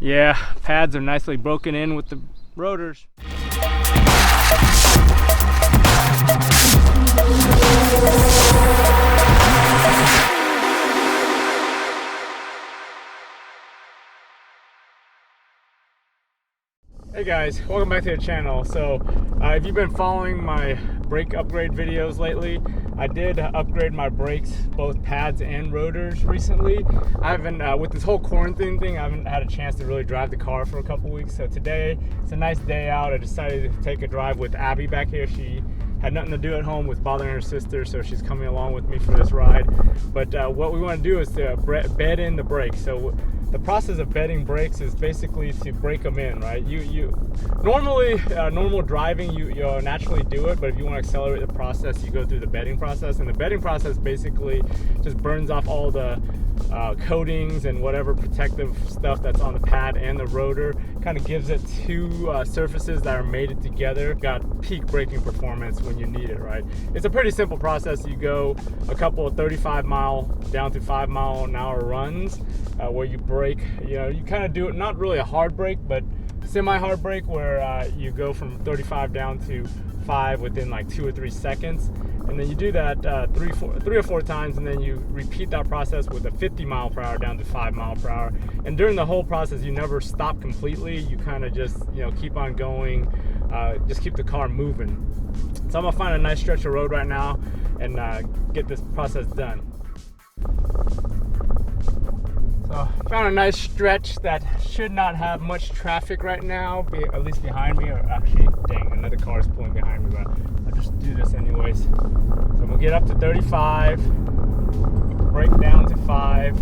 Yeah, pads are nicely broken in with the rotors. Hey guys, welcome back to the channel. So if you've been following my brake upgrade videos lately, I did upgrade my brakes, both pads and rotors recently. I haven't, with this whole quarantine thing, I haven't had a chance to really drive the car for a couple weeks. So today, it's a nice day out. I decided to take a drive with Abby back here. She had nothing to do at home with bothering her sister, so she's coming along with me for this ride. But what we want to do is to bed in the brakes. So the process of bedding brakes is basically to break them in, right? You normally, normal driving, you naturally do it, but if you want to accelerate the process, you go through the bedding process. And the bedding process basically just burns off all the coatings and whatever protective stuff that's on the pad and the rotor. Kind of gives it two surfaces that are mated together. Got peak braking performance when you need it, right? It's a pretty simple process. You go a couple of 35 mile down to 5 mile an hour runs where you brake. You kind of do it, not really a hard brake, but semi-hard brake, where you go from 35 down to 5 within like 2 or 3 seconds. And then you do that three or four times, and then you repeat that process with a 50 mile per hour down to 5 mile per hour. And during the whole process, you never stop completely. You kind of just keep on going, just keep the car moving. So I'm gonna find a nice stretch of road right now and get this process done. So found a nice stretch that should not have much traffic right now, at least behind me. Or actually, dang, another car is pulling behind me, but I'll just do this anyways. So I'm gonna get up to 35, brake down to 5.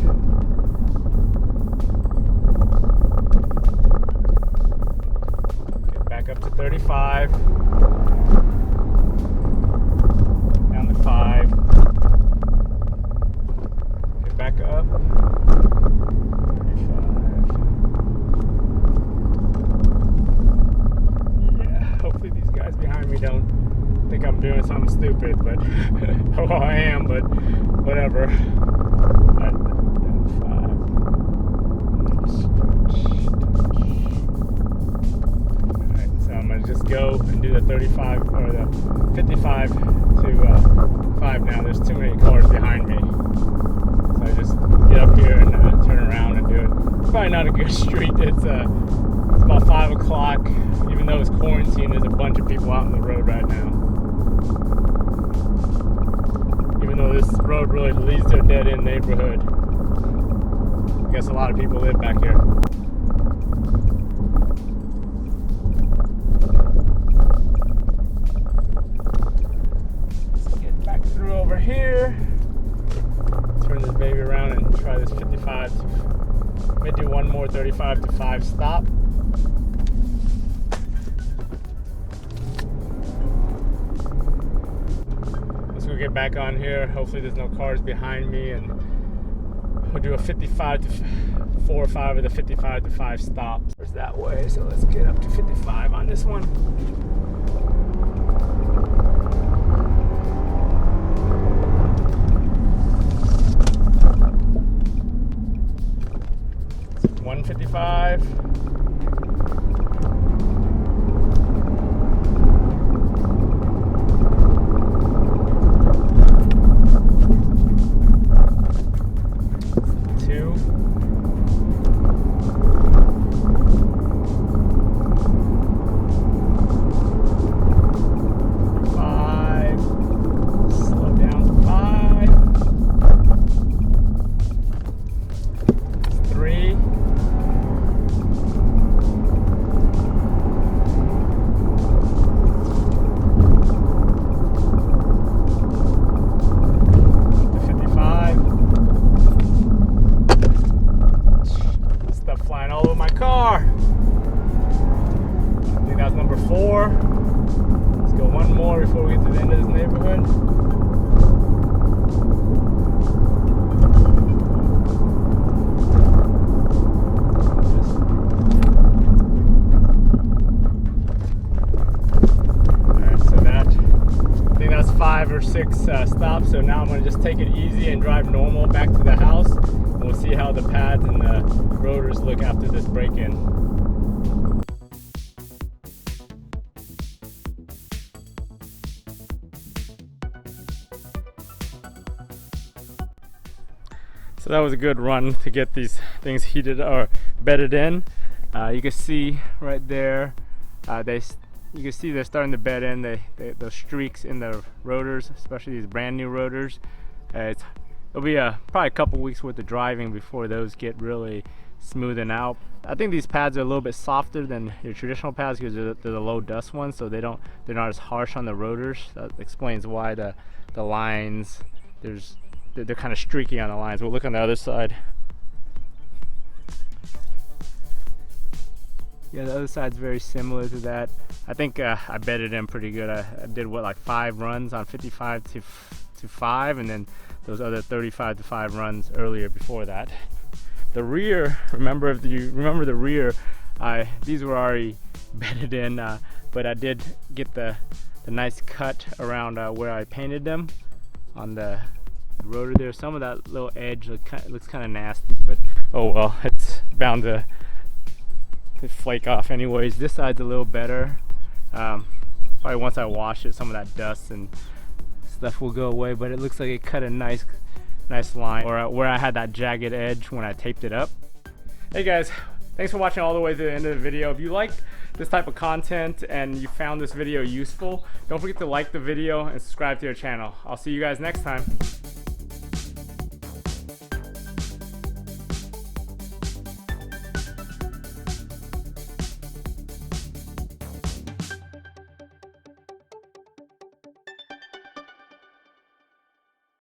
Get back up to 35, down to 5. Get back up. Behind me don't think I'm doing something stupid, but well, I am, but whatever. Alright, so I'm gonna just go and do the 35 or the 55 to 5 now. There's too many cars behind me, so I just get up here and turn around and do it. It's probably not a good street. It's about 5 o'clock. Even though it's quarantine, there's a bunch of people out on the road right now. Even though this road really leads to a dead-end neighborhood. I guess a lot of people live back here. Let's get back through over here. Turn this baby around and try this 55 to, maybe do one more 35 to 5 stop. Get back on here. Hopefully there's no cars behind me, and we'll do a 55 to 4 or 5 of the 55 to 5 stops. There's that way, so let's get up to 55 on this one. So 155. Before we get to the end of this neighborhood. Alright, so that, I think that's 5 or 6 stops. So now I'm going to just take it easy and drive normal back to the house. We'll see how the pads and the rotors look after this break-in. So that was a good run to get these things heated or bedded in. You can see right there, you can see they're starting to bed in. Those streaks in the rotors, especially these brand new rotors. It'll be probably a couple weeks worth of driving before those get really smoothing out. I think these pads are a little bit softer than your traditional pads because they're the low dust ones, so they're not as harsh on the rotors. That explains why the lines, they're kind of streaky on the lines. We'll look on the other side. Yeah, the other side's very similar to that. I think I bedded in pretty good. I did like 5 runs on 55 to 5, and then those other 35 to 5 runs earlier before that. The rear, if you remember the rear, these were already bedded in, but I did get the nice cut around where I painted them on the rotor there. Some of that little edge looks kind of nasty, but oh well, it's bound to flake off anyways. This side's a little better. Probably once I wash it, some of that dust and stuff will go away, but it looks like it cut a nice line or where I had that jagged edge when I taped it up. Hey guys, thanks for watching all the way to the end of the video. If you like this type of content and you found this video useful, don't forget to like the video and subscribe to your channel. I'll see you guys next time.